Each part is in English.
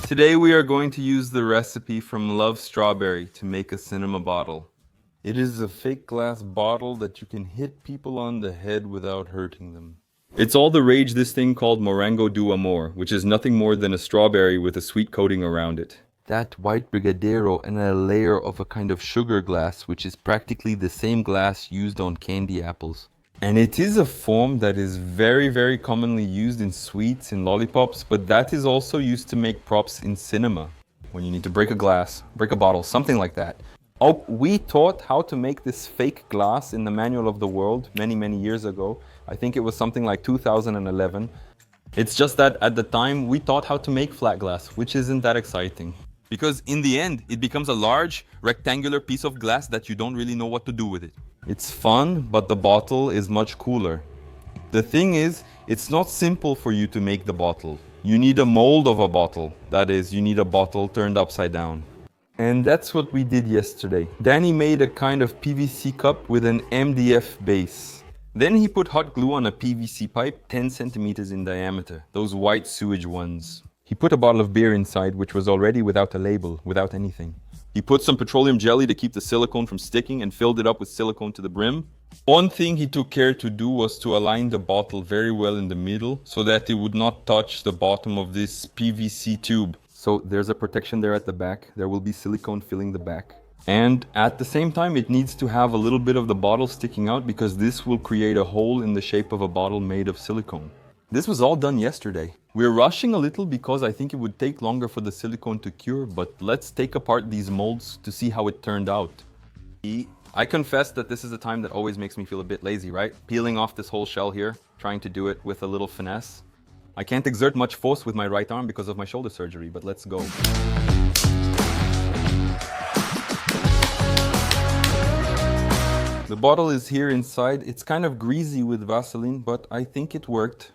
Today we are going to use the recipe from Love Strawberry to make a cinema bottle. It is a fake glass bottle that you can hit people on the head without hurting them. It's all the rage, this thing called Morango do Amor, which is nothing more than a strawberry with a sweet coating around it. That white brigadeiro and a layer of a kind of sugar glass, which is practically the same glass used on candy apples. And it is a form that is very commonly used in sweets and lollipops, but that is also used to make props in cinema. When you need to break a glass, break a bottle, something like that. Oh, we taught how to make this fake glass in the Manual of the World many years ago. I think it was something like 2011. It's just that at the time we taught how to make flat glass, which isn't that exciting. Because in the end, it becomes a large rectangular piece of glass that you don't really know what to do with it. It's fun, but the bottle is much cooler. The thing is, it's not simple for you to make the bottle. You need a mold of a bottle. That is, you need a bottle turned upside down. And that's what we did yesterday. Danny made a kind of PVC cup with an MDF base. Then he put hot glue on a PVC pipe 10 centimeters in diameter, those white sewage ones. He put a bottle of beer inside, which was already without a label, without anything. He put some petroleum jelly to keep the silicone from sticking and filled it up with silicone to the brim. One thing he took care to do was to align the bottle very well in the middle so that it would not touch the bottom of this PVC tube. So there's a protection there at the back. There will be silicone filling the back. And at the same time, it needs to have a little bit of the bottle sticking out because this will create a hole in the shape of a bottle made of silicone. This was all done yesterday. We're rushing a little because I think it would take longer for the silicone to cure, but let's take apart these molds to see how it turned out. I confess that this is a time that always makes me feel a bit lazy, right? Peeling off this whole shell here, trying to do it with a little finesse. I can't exert much force with my right arm because of my shoulder surgery, but let's go. The bottle is here inside. It's kind of greasy with Vaseline, but I think it worked.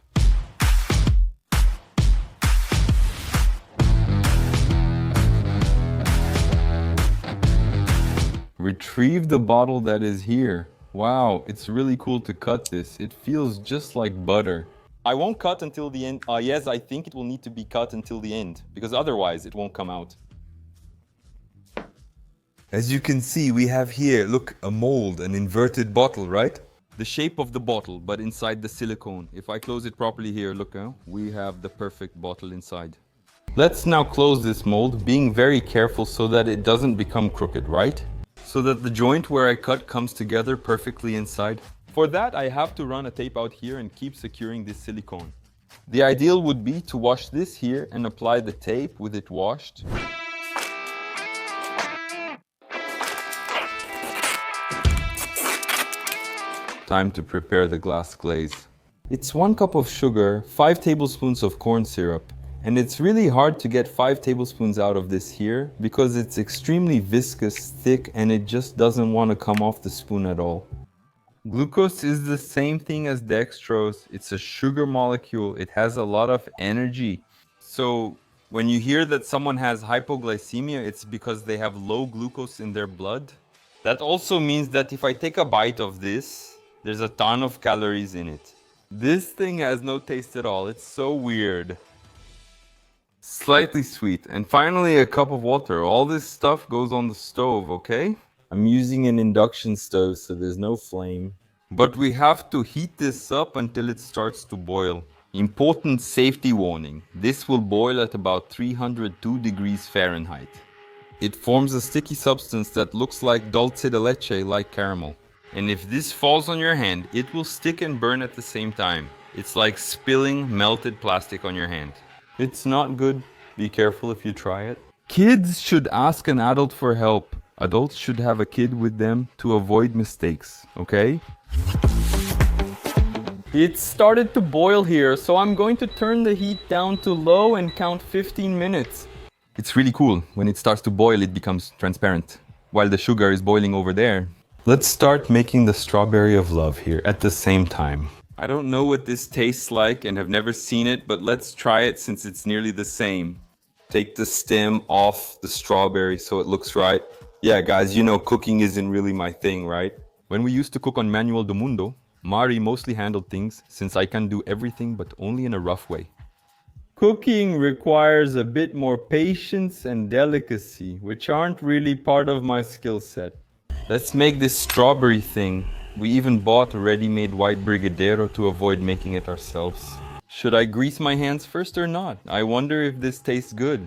Retrieve the bottle that is here. Wow, it's really cool to cut this. It feels just like butter. I won't cut until the end. Yes, I think it will need to be cut until the end, because otherwise it won't come out. As you can see, we have here, look, a mold, an inverted bottle, right? The shape of the bottle, but inside the silicone. If I close it properly here, look, we have the perfect bottle inside. Let's now close this mold, being very careful so that it doesn't become crooked, right? So that the joint where I cut comes together perfectly inside. For that, I have to run a tape out here and keep securing this silicone. The ideal would be to wash this here and apply the tape with it washed. Time to prepare the glass glaze. It's 1 cup of sugar, 5 tablespoons of corn syrup. And it's really hard to get 5 tablespoons out of this here because it's extremely viscous, thick, and it just doesn't want to come off the spoon at all. Glucose is the same thing as dextrose. It's a sugar molecule. It has a lot of energy. So when you hear that someone has hypoglycemia, it's because they have low glucose in their blood. That also means that if I take a bite of this, there's a ton of calories in it. This thing has no taste at all. It's so weird. Slightly sweet. And finally, a cup of water. All this stuff goes on the stove, okay? I'm using an induction stove, so there's no flame. But we have to heat this up until it starts to boil. Important safety warning. This will boil at about 302 degrees Fahrenheit. It forms a sticky substance that looks like dulce de leche, like caramel. And if this falls on your hand, it will stick and burn at the same time. It's like spilling melted plastic on your hand. It's not good. Be careful if you try it. Kids should ask an adult for help. Adults should have a kid with them to avoid mistakes, okay? It started to boil here, so I'm going to turn the heat down to low and count 15 minutes. It's really cool. When it starts to boil, it becomes transparent, while the sugar is boiling over there. Let's start making the strawberry of love here at the same time. I don't know what this tastes like and have never seen it, but let's try it since it's nearly the same. Take the stem off the strawberry so it looks right. Yeah, guys, you know cooking isn't really my thing, right? When we used to cook on Manual do Mundo, Mari mostly handled things since I can do everything but only in a rough way. Cooking requires a bit more patience and delicacy, which aren't really part of my skill set. Let's make this strawberry thing. We even bought a ready-made white brigadeiro to avoid making it ourselves. Should I grease my hands first or not? I wonder if this tastes good.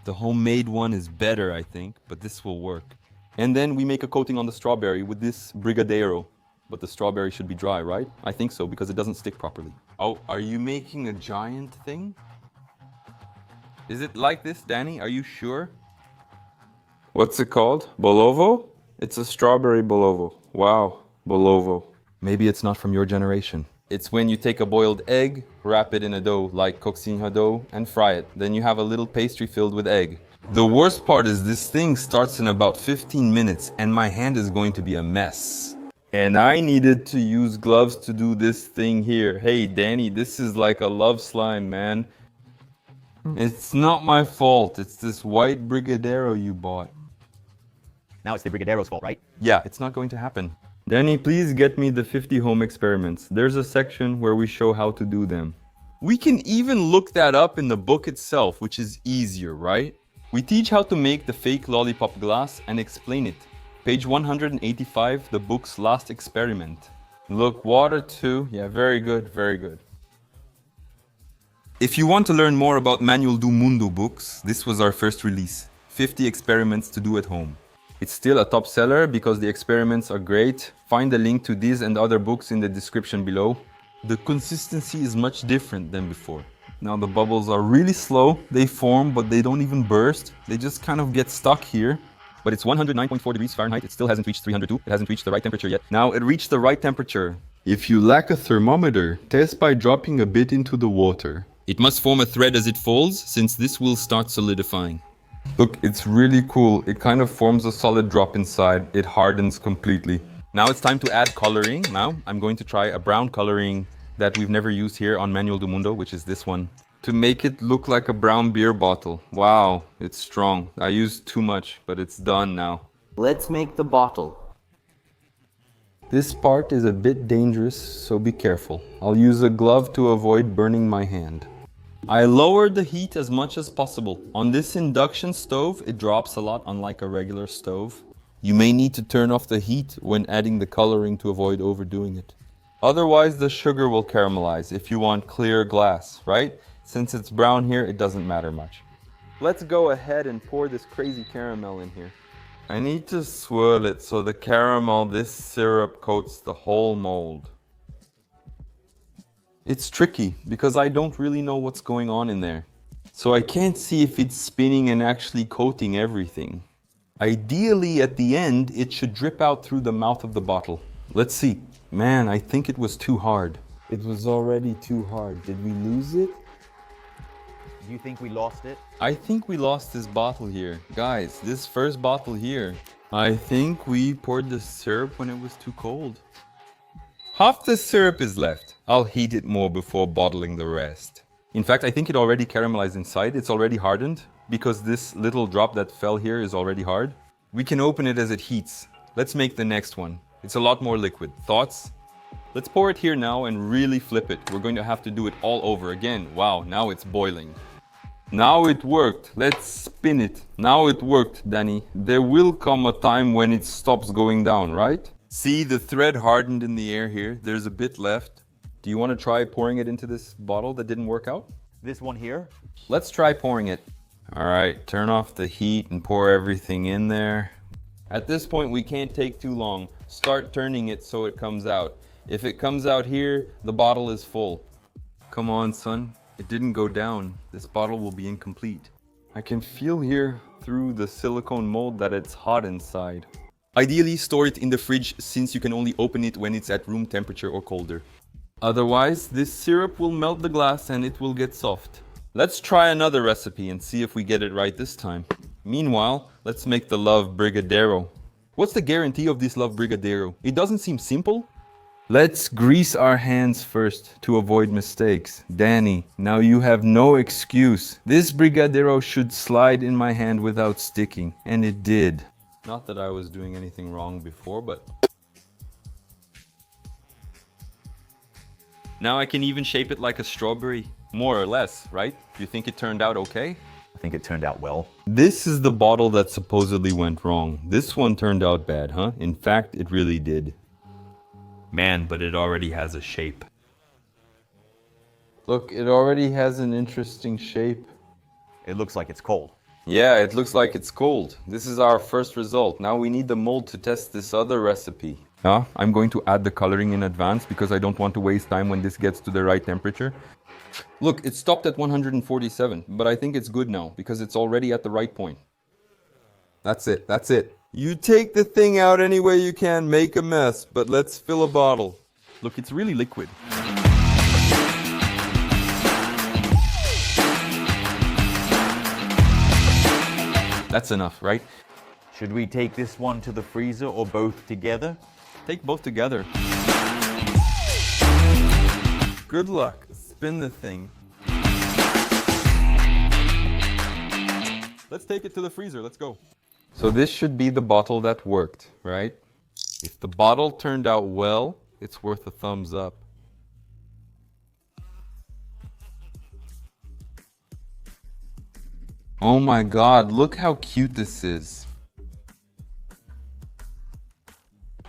The homemade one is better, I think, but this will work. And then we make a coating on the strawberry with this brigadeiro. But the strawberry should be dry, right? I think so, because it doesn't stick properly. Oh, are you making a giant thing? Is it like this, Danny? Are you sure? What's it called? Bolovo? It's a strawberry bolovo. Wow, bolovo. Maybe it's not from your generation. It's when you take a boiled egg, wrap it in a dough like coccinha dough, and fry it. Then you have a little pastry filled with egg. The worst part is this thing starts in about 15 minutes and my hand is going to be a mess. And I needed to use gloves to do this thing here. Hey, Danny, this is like a love slime, man. It's not my fault. It's this white brigadeiro you bought. Now it's the brigadeiro's fault, right? Yeah, it's not going to happen. Danny, please get me the 50 home experiments. There's a section where we show how to do them. We can even look that up in the book itself, which is easier, right? We teach how to make the fake lollipop glass and explain it. Page 185, the book's last experiment. Look, water too. Yeah, very good, very good. If you want to learn more about Manual do Mundo books, this was our first release. 50 experiments to do at home. It's still a top seller because the experiments are great. Find the link to these and other books in the description below. The consistency is much different than before. Now the bubbles are really slow. They form, but they don't even burst. They just kind of get stuck here. But it's 109.4 degrees Fahrenheit. It still hasn't reached 302. It hasn't reached the right temperature yet. Now it reached the right temperature. If you lack a thermometer, test by dropping a bit into the water. It must form a thread as it falls, since this will start solidifying. Look, it's really cool. It kind of forms a solid drop inside. It hardens completely. Now it's time to add coloring. Now I'm going to try a brown coloring that we've never used here on Manual do Mundo, which is this one, to make it look like a brown beer bottle. Wow, it's strong. I used too much, but it's done now. Let's make the bottle. This part is a bit dangerous, so be careful. I'll use a glove to avoid burning my hand. I lowered the heat as much as possible. On this induction stove, it drops a lot, unlike a regular stove. You may need to turn off the heat when adding the coloring to avoid overdoing it. Otherwise, the sugar will caramelize if you want clear glass, right? Since it's brown here, it doesn't matter much. Let's go ahead and pour this crazy caramel in here. I need to swirl it so the caramel, this syrup, coats the whole mold. It's tricky because I don't really know what's going on in there. So I can't see if it's spinning and actually coating everything. Ideally, at the end, it should drip out through the mouth of the bottle. Let's see. Man, I think it was too hard. It was already too hard. Did we lose it? Do you think we lost it? I think we lost this bottle here. Guys, this first bottle here. I think we poured the syrup when it was too cold. Half the syrup is left. I'll heat it more before bottling the rest. In fact, I think it already caramelized inside. It's already hardened because this little drop that fell here is already hard. We can open it as it heats. Let's make the next one. It's a lot more liquid. Thoughts? Let's pour it here now and really flip it. We're going to have to do it all over again. Wow, now it's boiling. Now it worked. Let's spin it. Now it worked, Danny. There will come a time when it stops going down, right? See, the thread hardened in the air here. There's a bit left. Do you want to try pouring it into this bottle that didn't work out? This one here? Let's try pouring it. All right, turn off the heat and pour everything in there. At this point, we can't take too long. Start turning it so it comes out. If it comes out here, the bottle is full. Come on, son. It didn't go down. This bottle will be incomplete. I can feel here through the silicone mold that it's hot inside. Ideally, store it in the fridge since you can only open it when it's at room temperature or colder. Otherwise, this syrup will melt the glass and it will get soft. Let's try another recipe and see if we get it right this time. Meanwhile, let's make the love brigadeiro. What's the guarantee of this love brigadeiro? It doesn't seem simple. Let's grease our hands first to avoid mistakes. Danny, now you have no excuse. This brigadeiro should slide in my hand without sticking, and it did. Not that I was doing anything wrong before, but... Now I can even shape it like a strawberry, more or less, right? Do you think it turned out okay? I think it turned out well. This is the bottle that supposedly went wrong. This one turned out bad, huh? In fact, it really did. Man, but it already has a shape. Look, it already has an interesting shape. It looks like it's cold. Yeah, it looks like it's cold. This is our first result. Now we need the mold to test this other recipe. I'm going to add the coloring in advance because I don't want to waste time when this gets to the right temperature. Look, it stopped at 147, but I think it's good now because it's already at the right point. That's it, that's it. You take the thing out any way you can, make a mess, but let's fill a bottle. Look, it's really liquid. That's enough, right? Should we take this one to the freezer or both together? Take both together. Good luck. Spin the thing. Let's take it to the freezer. Let's go. So this should be the bottle that worked, right? If the bottle turned out well, it's worth a thumbs up. Oh my god, look how cute this is.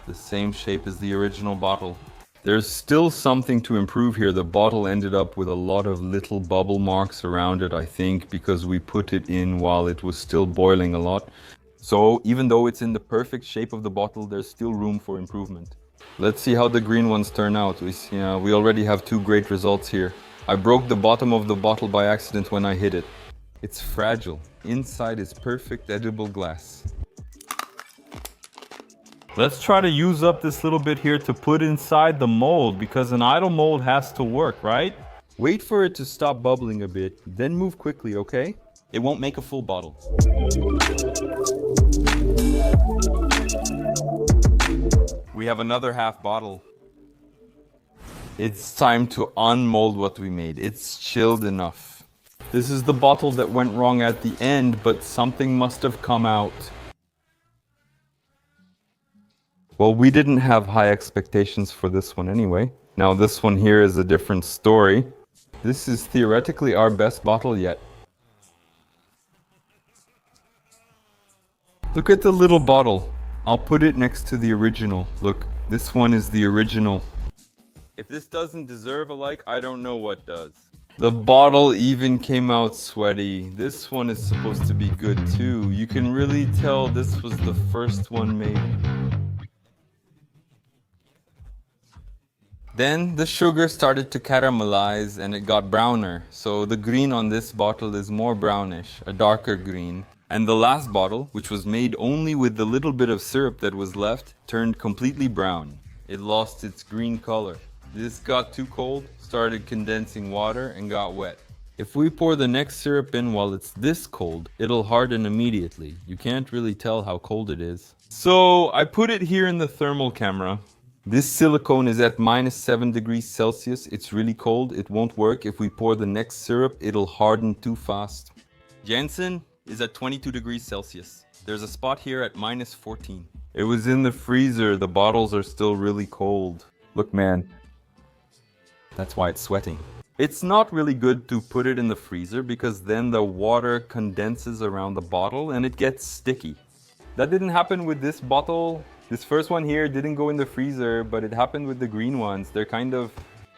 The same shape as the original bottle. There's still something to improve here. The bottle ended up with a lot of little bubble marks around it, I think, because we put it in while it was still boiling a lot. So even though it's in the perfect shape of the bottle, there's still room for improvement. Let's see how the green ones turn out. We already have two great results here. I broke the bottom of the bottle by accident when I hit it. It's fragile. Inside is perfect edible glass. Let's try to use up this little bit here to put inside the mold, because an idle mold has to work, right? Wait for it to stop bubbling a bit, then move quickly, okay? It won't make a full bottle. We have another half bottle. It's time to unmold what we made. It's chilled enough. This is the bottle that went wrong at the end, but something must have come out. Well, we didn't have high expectations for this one anyway. Now this one here is a different story. This is theoretically our best bottle yet. Look at the little bottle. I'll put it next to the original. Look, this one is the original. If this doesn't deserve a like, I don't know what does. The bottle even came out sweaty. This one is supposed to be good too. You can really tell this was the first one made. Then the sugar started to caramelize and it got browner. So the green on this bottle is more brownish, a darker green. And the last bottle, which was made only with the little bit of syrup that was left, turned completely brown. It lost its green color. This got too cold, started condensing water, and got wet. If we pour the next syrup in while it's this cold, it'll harden immediately. You can't really tell how cold it is. So I put it here in the thermal camera. This silicone is at -7 degrees Celsius. It's really cold. It won't work. If we pour the next syrup, it'll harden too fast. Jensen is at 22 degrees Celsius. There's a spot here at -14. It was in the freezer. The bottles are still really cold. Look, man. That's why it's sweating. It's not really good to put it in the freezer because then the water condenses around the bottle and it gets sticky. That didn't happen with this bottle. This first one here didn't go in the freezer, but it happened with the green ones. They're kind of...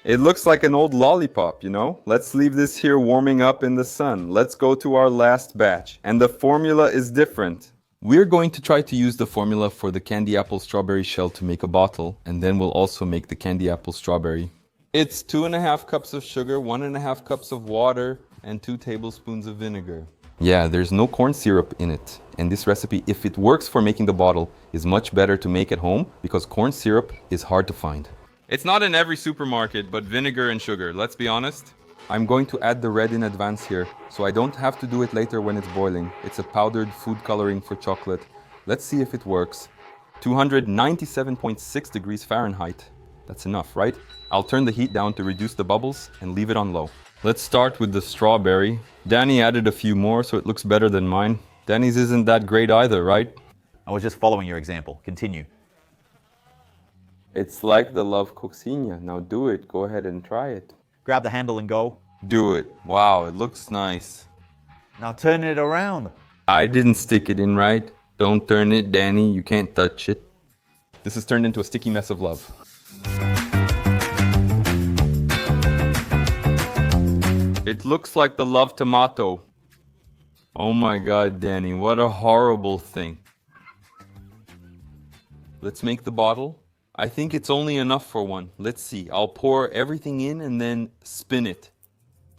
It looks like an old lollipop, you know? Let's leave this here warming up in the sun. Let's go to our last batch. And the formula is different. We're going to try to use the formula for the candy apple strawberry shell to make a bottle, and then we'll also make the candy apple strawberry. It's 2.5 cups of sugar, 1.5 cups of water, and 2 tablespoons of vinegar. Yeah, there's no corn syrup in it. And this recipe, if it works for making the bottle, is much better to make at home because corn syrup is hard to find. It's not in every supermarket, but vinegar and sugar, let's be honest. I'm going to add the red in advance here, so I don't have to do it later when it's boiling. It's a powdered food coloring for chocolate. Let's see if it works. 297.6 degrees Fahrenheit. That's enough, right? I'll turn the heat down to reduce the bubbles and leave it on low. Let's start with the strawberry. Danny added a few more, so it looks better than mine. Danny's isn't that great either, right? I was just following your example. Continue. It's like the love cochinilla. Now do it. Go ahead and try it. Grab the handle and go. Do it. Wow, it looks nice. Now turn it around. I didn't stick it in right. Don't turn it, Danny. You can't touch it. This has turned into a sticky mess of love. It looks like the love tomato. Oh my god, Danny, what a horrible thing. Let's make the bottle. I think it's only enough for one. Let's see. I'll pour everything in and then spin it.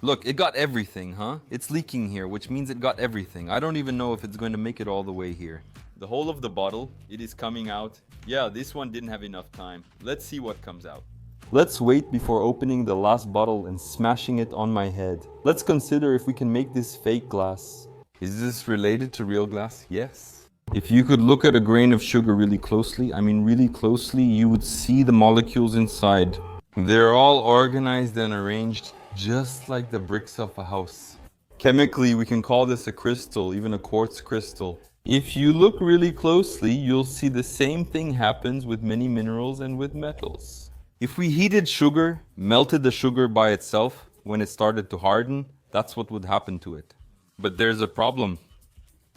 Look, it got everything, huh? It's leaking here, which means it got everything. I don't even know if it's going to make it all the way here. The whole of the bottle, it is coming out. Yeah, this one didn't have enough time. Let's see what comes out. Let's wait before opening the last bottle and smashing it on my head. Let's consider if we can make this fake glass. Is this related to real glass? Yes. If you could look at a grain of sugar really closely, you would see the molecules inside. They're all organized and arranged just like the bricks of a house. Chemically, we can call this a crystal, even a quartz crystal. If you look really closely, you'll see the same thing happens with many minerals and with metals. If we heated sugar, melted the sugar by itself, when it started to harden, that's what would happen to it. But there's a problem.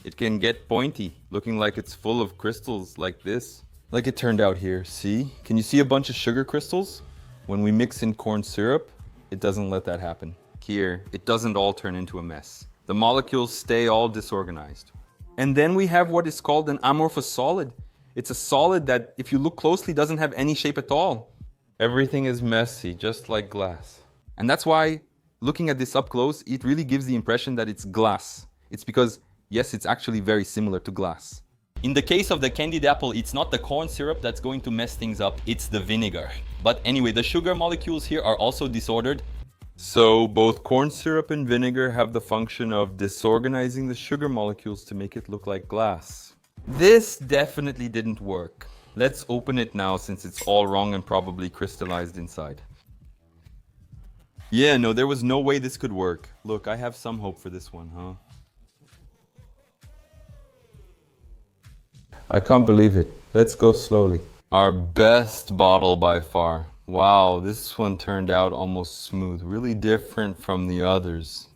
It can get pointy, looking like it's full of crystals like this. Like it turned out here, see? Can you see a bunch of sugar crystals? When we mix in corn syrup, it doesn't let that happen. Here, it doesn't all turn into a mess. The molecules stay all disorganized. And then we have what is called an amorphous solid. It's a solid that, if you look closely, doesn't have any shape at all. Everything is messy, just like glass. And that's why, looking at this up close, it really gives the impression that it's glass. It's because, yes, it's actually very similar to glass. In the case of the candied apple, it's not the corn syrup that's going to mess things up, it's the vinegar. But anyway, the sugar molecules here are also disordered. So both corn syrup and vinegar have the function of disorganizing the sugar molecules to make it look like glass. This definitely didn't work. Let's open it now since it's all wrong and probably crystallized inside. Yeah, no, there was no way this could work. Look, I have some hope for this one, huh? I can't believe it. Let's go slowly. Our best bottle by far. Wow, this one turned out almost smooth. Really different from the others.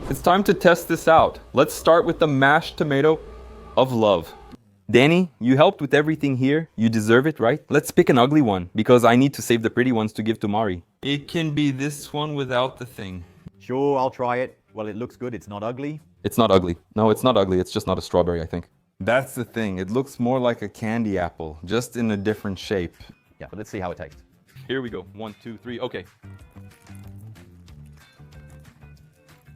It's time to test this out. Let's start with the mashed tomato of love. Danny, you helped with everything here. You deserve it, right? Let's pick an ugly one, because I need to save the pretty ones to give to Mari. It can be this one without the thing. Sure, I'll try it. Well, it looks good. It's not ugly. It's not ugly. No, it's not ugly. It's just not a strawberry, I think. That's the thing. It looks more like a candy apple, just in a different shape. Yeah, but let's see how it tastes. Here we go. 1, 2, 3. Okay.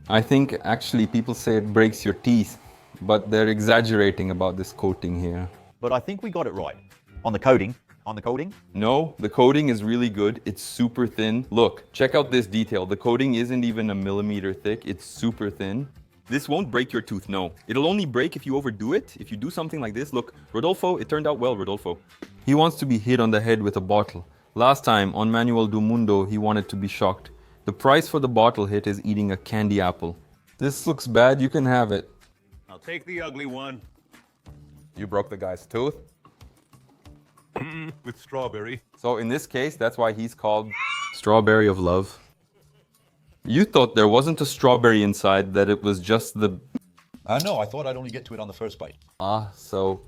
I think actually people say it breaks your teeth, but they're exaggerating about this coating here. But I think we got it right. On the coating. On the coating? No, the coating is really good. It's super thin. Look, check out this detail. The coating isn't even a millimeter thick. It's super thin. This won't break your tooth, no. It'll only break if you overdo it. If you do something like this. Look, Rodolfo, it turned out well, Rodolfo. He wants to be hit on the head with a bottle. Last time, on Manuel do Mundo, he wanted to be shocked. The price for the bottle hit is eating a candy apple. This looks bad, you can have it. I'll take the ugly one. You broke the guy's tooth? With strawberry. So in this case, that's why he's called Strawberry of Love. You thought there wasn't a strawberry inside, that it was just the... No, I thought I'd only get to it on the first bite. So...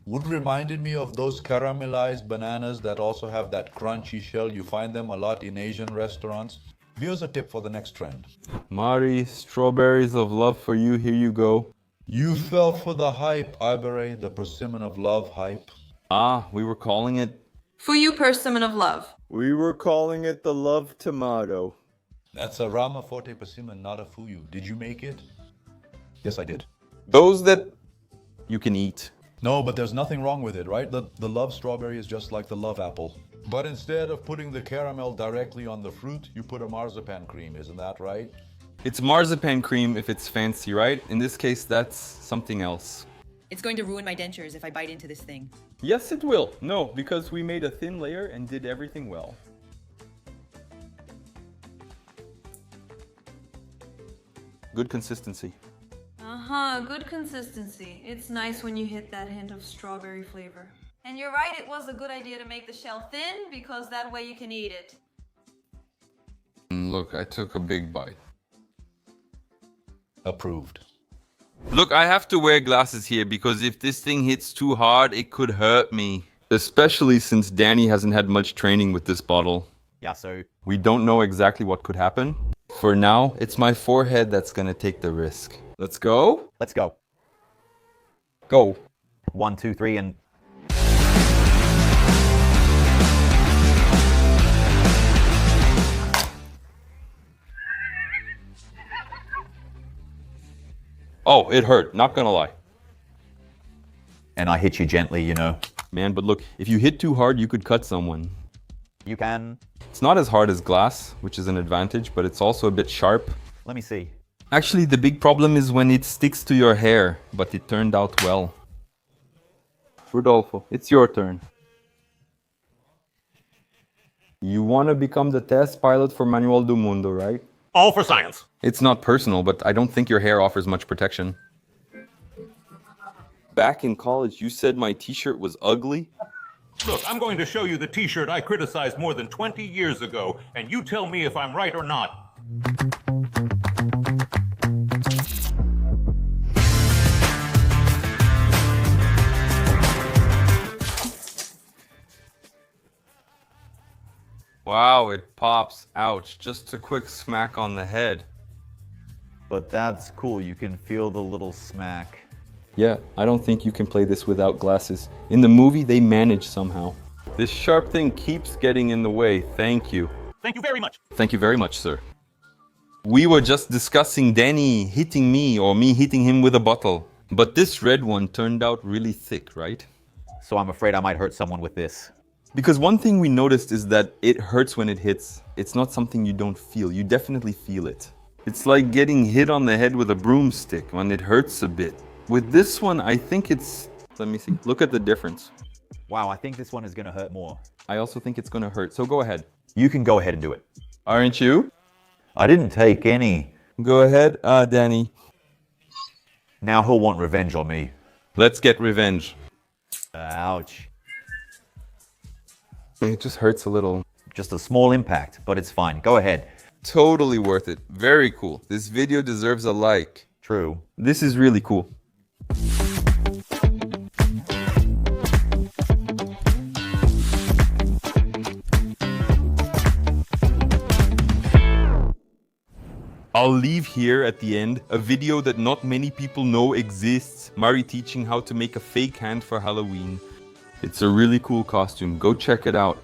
Would reminded me of those caramelized bananas that also have that crunchy shell. You find them a lot in Asian restaurants. Here's a tip for the next trend. Mari, Strawberries of Love for you, here you go. You fell for the hype, Iberay, the persimmon of love hype. We were calling it... For you, persimmon of love. We were calling it the love tomato. That's a Rama Forte persimmon, not a fuyu. Did you make it? Yes, I did. Those that you can eat. No, but there's nothing wrong with it, right? The love strawberry is just like the love apple. But instead of putting the caramel directly on the fruit, you put a marzipan cream, isn't that right? It's marzipan cream if it's fancy, right? In this case, that's something else. It's going to ruin my dentures if I bite into this thing. Yes, it will. No, because we made a thin layer and did everything well. Good consistency. Good consistency. It's nice when you hit that hint of strawberry flavor. And you're right, it was a good idea to make the shell thin, because that way you can eat it. Look, I took a big bite. Approved. Look, I have to wear glasses here because if this thing hits too hard, it could hurt me. Especially since Danny hasn't had much training with this bottle. Yeah, so We don't know exactly what could happen. For now, it's my forehead that's gonna take the risk. Let's go? let's go. Go. 1, 2, 3, and Oh, it hurt, not gonna lie. I hit you gently, you know. Man, but look, if you hit too hard, you could cut someone. You can. It's not as hard as glass, which is an advantage, but it's also a bit sharp. Let me see. Actually, the big problem is when it sticks to your hair, but it turned out well. Rodolfo, it's your turn. You want to become the test pilot for Manuel do Mundo, right? All for science. It's not personal, but I don't think your hair offers much protection. Back in college, you said my t-shirt was ugly? Look, I'm going to show you the t-shirt I criticized more than 20 years ago, and you tell me if I'm right or not. Wow, it pops. Ouch, just a quick smack on the head. But that's cool. You can feel the little smack. Yeah, I don't think you can play this without glasses. In the movie, they manage somehow. This sharp thing keeps getting in the way. Thank you. Thank you very much. Thank you very much, sir. We were just discussing Danny hitting me or me hitting him with a bottle. But this red one turned out really thick, right? So I'm afraid I might hurt someone with this. Because one thing we noticed is that it hurts when it hits. It's not something you don't feel. You definitely feel it. It's like getting hit on the head with a broomstick when it hurts a bit. With this one, I think it's... Let me see. Look at the difference. Wow, I think this one is going to hurt more. I also think it's gonna hurt, so go ahead. You can go ahead and do it. Aren't you? I didn't take any. Go ahead, Danny. Now he'll want revenge on me. Let's get revenge. Ouch. It just hurts a little. Just a small impact, but it's fine. Go ahead. Totally worth it. Very cool. This video deserves a like. True. This is really cool. I'll leave here at the end a video that not many people know exists. Mari teaching how to make a fake hand for Halloween. It's a really cool costume. Go check it out.